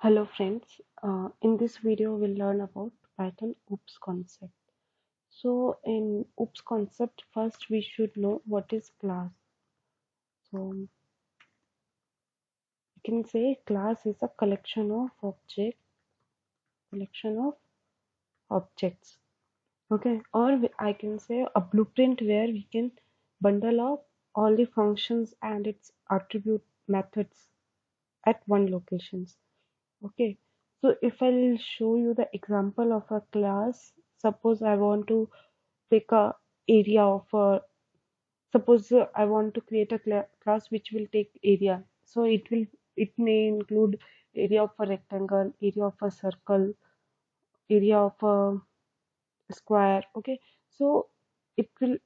Hello friends, in this video we'll learn about Python OOPS concept. So in OOPS concept, first we should know what is class. So you can say class is a collection of objects. Okay, or I can say a blueprint where we can bundle up all the functions and its attribute methods at one locations. Okay, so if I'll show you the example of a class, suppose I want to take a area of a, suppose I want to create a class which will take area. So it may include area of a rectangle, area of a circle, area of a square. Okay, so it will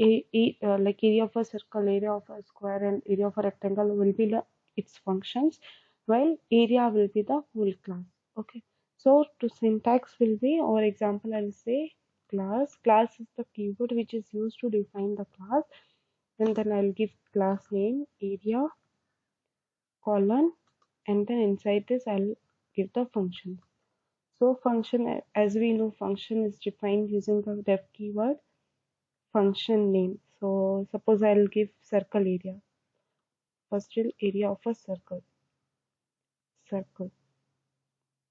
like area of a circle, area of a square, and area of a rectangle will be its functions, while area will be the whole class. Okay, so to syntax will be, or example I'll say class. Class is the keyword which is used to define the class, and then I'll give class name area colon, and then inside this I'll give the function. So function, as we know, function is defined using the def keyword function name. So suppose I'll give circle area. First will area of a circle.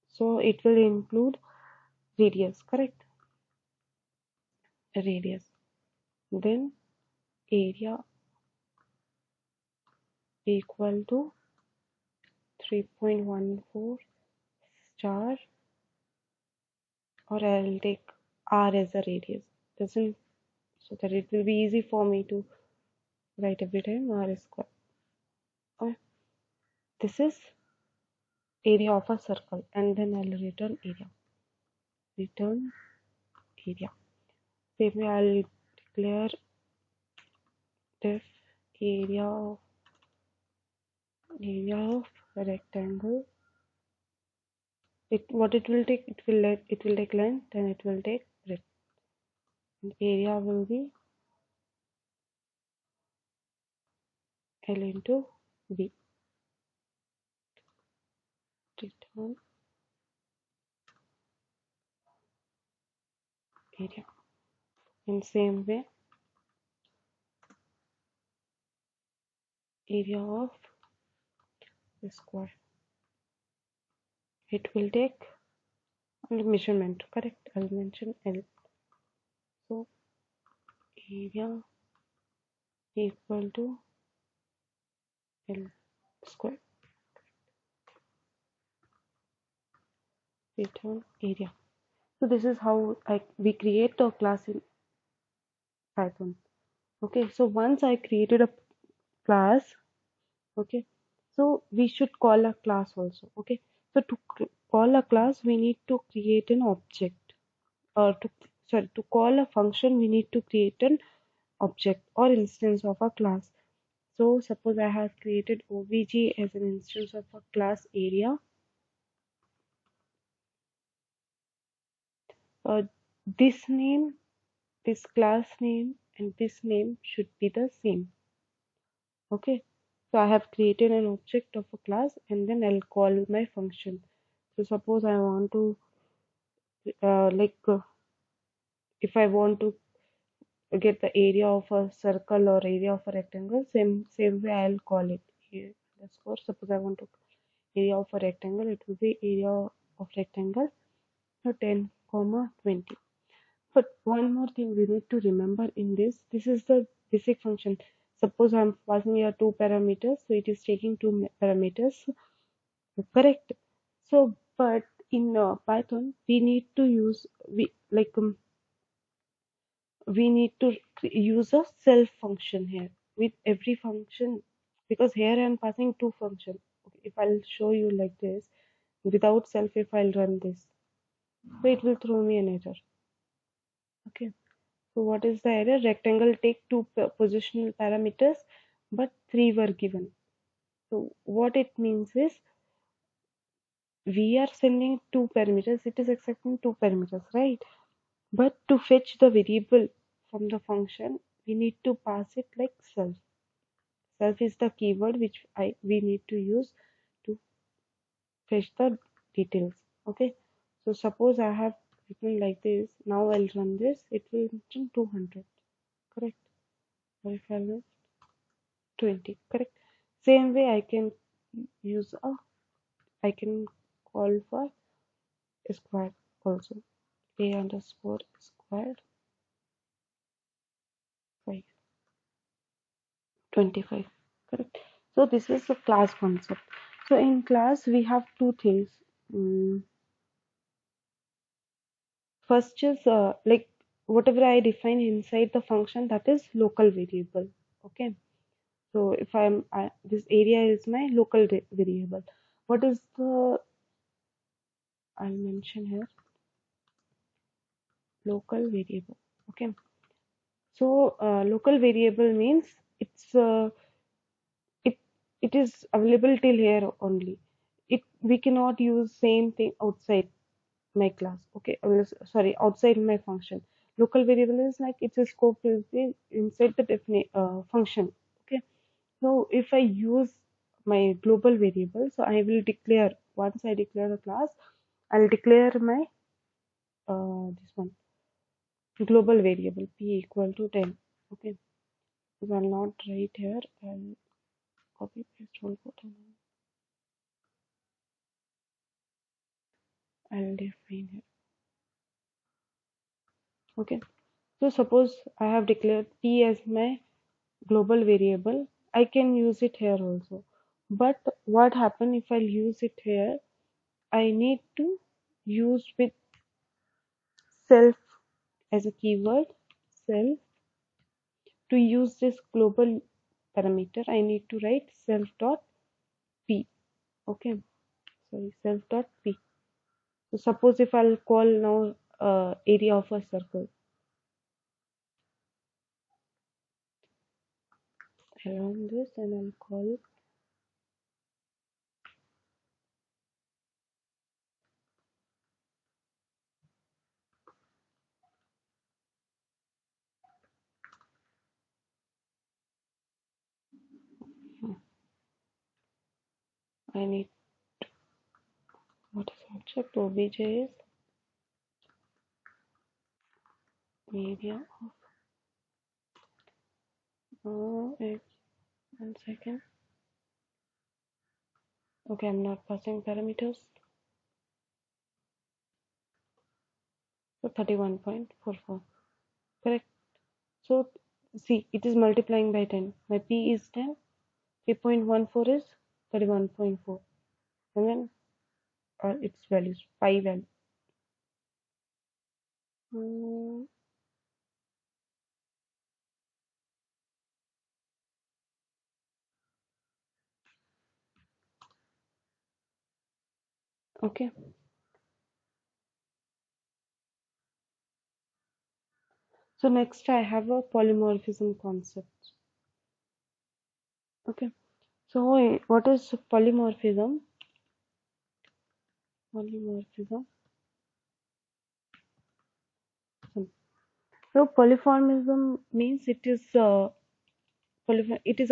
So it will include radius, correct? Radius. Then area equal to 3.14 star, or I'll take R as a radius. Doesn't, so that it will be easy for me to write every time R is square. Okay. This is area of a circle, and then I'll return area. Return area. Maybe I'll declare def area of rectangle. What it will take, it will take length, and it will take breadth. And area will be L into B. Return area. In same way, area of the square. It will take measurement, correct? I'll mention L. So area equal to L square. Return area. So this is how we create a class in Python. Okay, so once I created a class, okay, so we should call a class also. Okay, so to call a class we need to create an object, or to call a function we need to create an object or instance of a class. So suppose I have created obj as an instance of a class area. uh, this name, this class name, and this name should be the same. Okay, so I have created an object of a class, and then I'll call my function. So suppose I want to if I want to get the area of a circle or area of a rectangle, same way I'll call it here. Underscore. Suppose I want to area of a rectangle, it will be area of rectangle, so 10 comma 20. But one more thing we need to remember in this is the basic function. Suppose I'm passing here two parameters, so it is taking two parameters, correct? So but in Python we need to use, we need to use a self function here with every function, because here I'm passing two functions. Okay, if I'll show you like this without self, if I'll run this, so it will throw me an error. Okay, so what is the error? Rectangle take two positional parameters, but three were given. So what it means is, we are sending two parameters, it is accepting two parameters, right? But to fetch the variable from the function, we need to pass it like self. Self is the keyword which we need to use to fetch the details. Okay, so suppose I have written like this. Now I'll run this. It will return 200. Correct. Or if I will 20. Correct. Same way I can use a. I can call for square also. A underscore squared 5 25. Correct. So this is the class concept. So in class we have two things. Mm, First is like whatever I define inside the function, that is local variable. Okay. So if this area is my local variable. What is the, I'll mention here, local variable. Okay. So local variable means it it is available till here only. It We cannot use same thing outside my class. Okay, sorry, outside my function. Local variable is like it's a scope is inside the definite function. Okay, so if I use my global variable, so I will declare, once I declare a class, I'll declare my this one global variable p equal to 10. Okay, so I'll not write here. I'll copy paste whole code and I'll define here. Okay, so suppose I have declared p as my global variable, I can use it here also. But what happen if I'll use it here? I need to use with self as a keyword. Self, to use this global parameter, I need to write self dot p. Okay, sorry, self dot p. So suppose if I'll call now area of a circle, I'll run this and I'll call. I need, what is object? Obj is area of 1 second. Okay, I'm not passing parameters. So 31.44. Correct. So see, it is multiplying by 10. My P is 10. 3.14 is 31.4. And then its values, pi value. Mm, okay. So next I have a polymorphism concept. Okay. So what is polymorphism? Polymorphism. So polymorphism means it is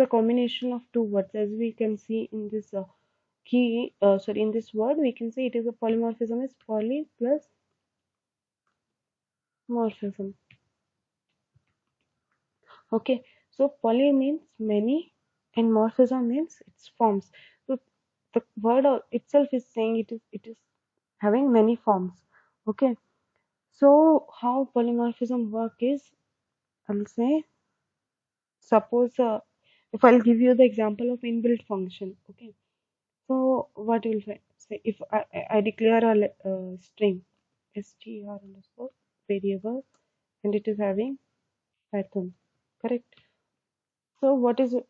a combination of two words, as we can see in this in this word we can say it is a polymorphism is poly plus morphism. Okay, so poly means many and morphism means its forms. So the word itself is saying it is having many forms. Okay, so how polymorphism work is, I'll say, suppose if I'll give you the example of inbuilt function. Okay, so what will say if I declare a string str underscore variable and it is having Python, correct? So what is if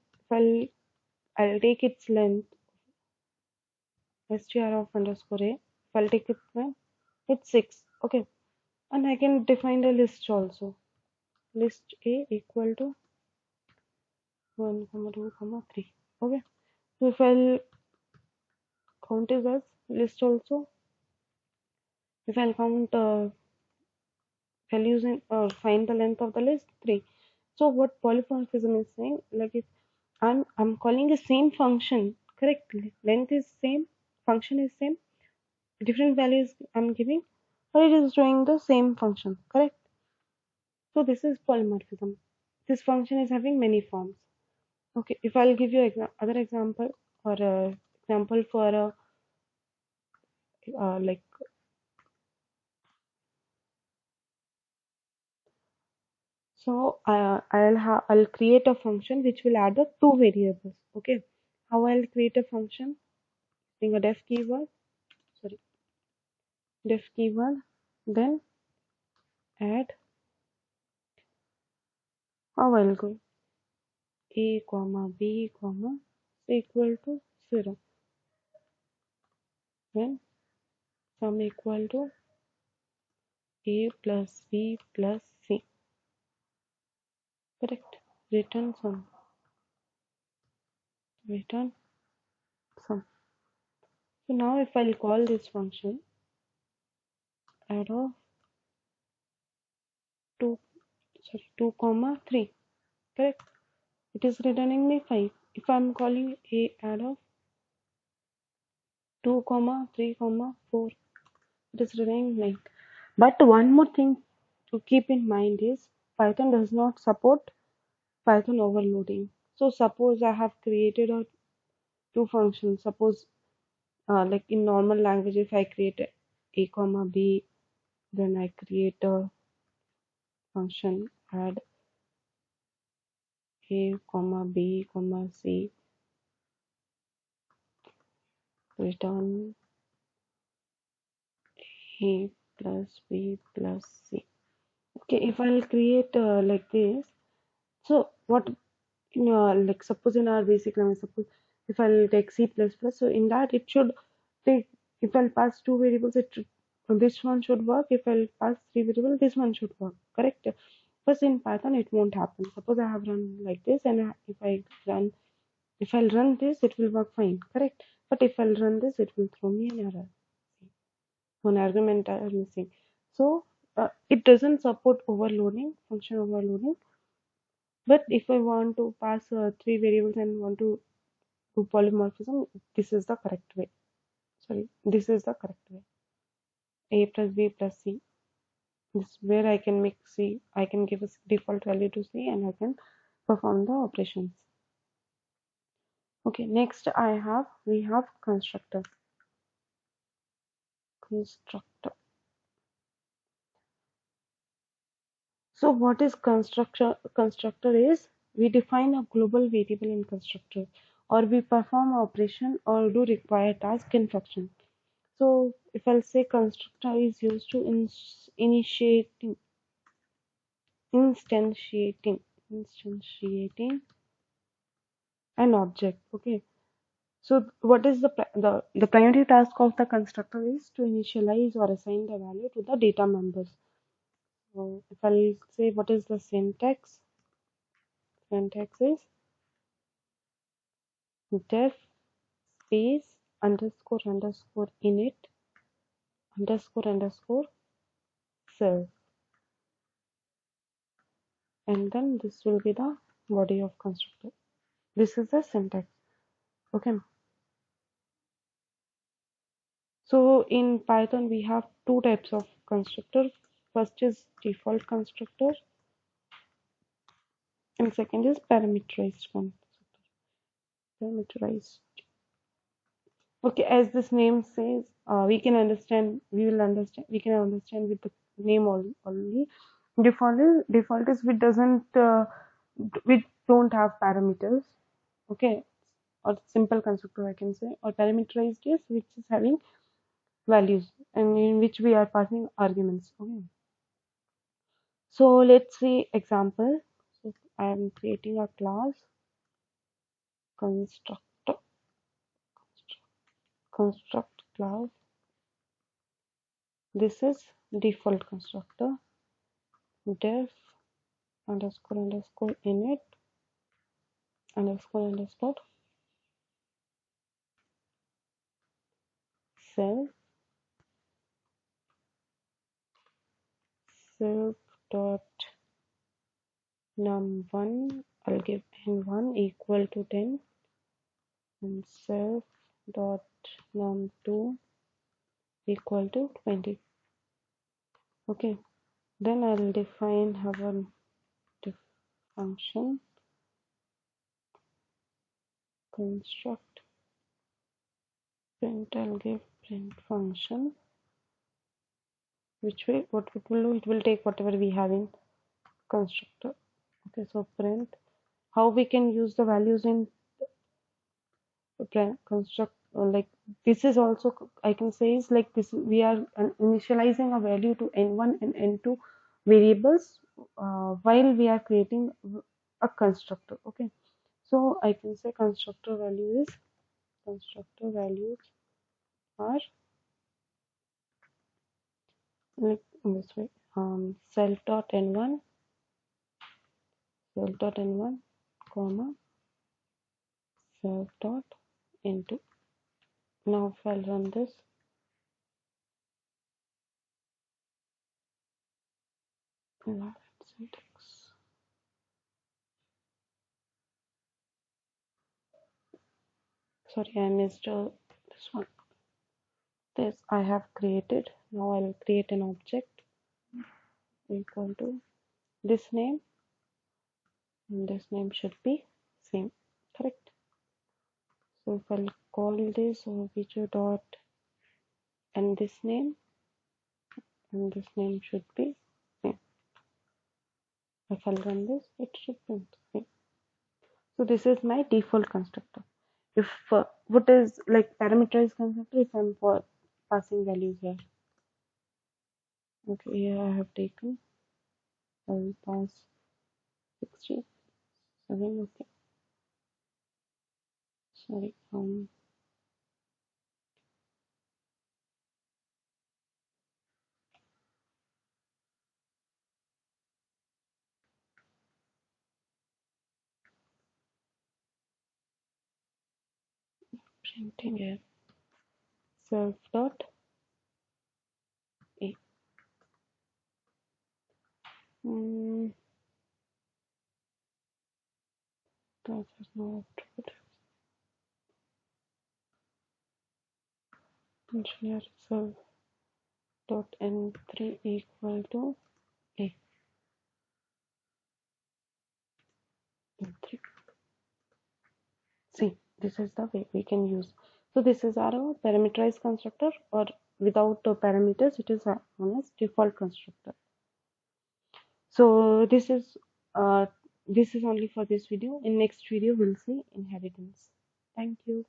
I'll take its length str of underscore a. If I'll take its length, it's 6. Okay, and I can define a list also. List a equal to 1, 2, 3. Okay, so if I'll count it as list also, if I'll count values in or find the length of the list 3. So what polymorphism is saying, like if I'm calling the same function, correct, length is same, function is same, different values I'm giving, or it is showing the same function, correct? So this is polymorphism. This function is having many forms. Okay, if I'll give you other example, or example for a like, so I'll create a function which will add up two variables. Okay, how I'll create a function? Using a def keyword, sorry, def keyword, then add, how I'll go, a comma b comma equal to 0, then sum equal to a plus b plus c, correct? Return sum, return sum. So now if I'll call this function, add of 2, sorry, 2 comma 3, correct? It is returning me 5. If I'm calling a add of 2 comma 3 comma 4, it is returning 9. But one more thing to keep in mind is Python does not support Python overloading. So suppose I have created two functions. Suppose like in normal language, if I create a comma b, then I create a function add a comma b comma c, return a plus b plus c. Okay, if I'll create like this, so what, like suppose in our basic language, suppose if I'll take C++, so in that it should take, if I'll pass two variables, this one should work. If I'll pass three variables, this one should work, correct? But in Python it won't happen. Suppose I have run like this, and if I'll run this, it will work fine, correct? But if I'll run this, it will throw me an error, one argument are missing. So it doesn't support overloading, function overloading. But if I want to pass three variables and want to do polymorphism, this is the correct way. Sorry, this is the correct way. A plus B plus C. This is where I can make C. I can give a default value to C and I can perform the operations. Okay, next we have constructor. Constructor. So what is constructor? Constructor is we define a global variable in constructor, or we perform an operation or do required task in function. So if I'll say constructor is used to instantiating an object. Okay. So what is the primary task of the constructor is to initialize or assign the value to the data members. So if I'll say what is the syntax, syntax is def space underscore underscore init underscore underscore self, and then this will be the body of constructor. This is the syntax. Okay. So in Python we have two types of constructor. First is default constructor and second is parameterized constructor. Parameterized. Okay, as this name says, we can understand. We can understand with the name only. Default is we doesn't we don't have parameters. Okay, or simple constructor I can say, or parameterized is which is having values and in which we are passing arguments. Okay. So let's see example. So I am creating a class constructor, construct class. This is default constructor def underscore underscore init underscore underscore self self dot num1. I'll give n1 equal to 10 and self dot num2 equal to 20. Okay, then I'll define our function construct print. I'll give print function, which way what it will do, it will take whatever we have in constructor. Okay, so print, how we can use the values in construct, like this is also I can say is like this, we are initializing a value to n1 and n2 variables while we are creating a constructor. Okay, so I can say constructor values are like in this way, self dot n1 comma self dot n2. Now if I'll run this, syntax, sorry I missed this one. This I have created. Now I will create an object equal to this name, and this name should be same, correct? So if I'll call this obj dot and this name should be same. If I'll run this, it should print same. So this is my default constructor. If what is like parameterized constructor, if I'm for passing values here. Okay, here I have taken, I will pass 67. Okay, sorry, printing here self dot a. That is not good. Engineer self dot n3 equal to a n3. See, this is the way we can use. So this is our parameterized constructor, or without parameters, it is known as default constructor. So this is only for this video. In next video, we'll see inheritance. Thank you.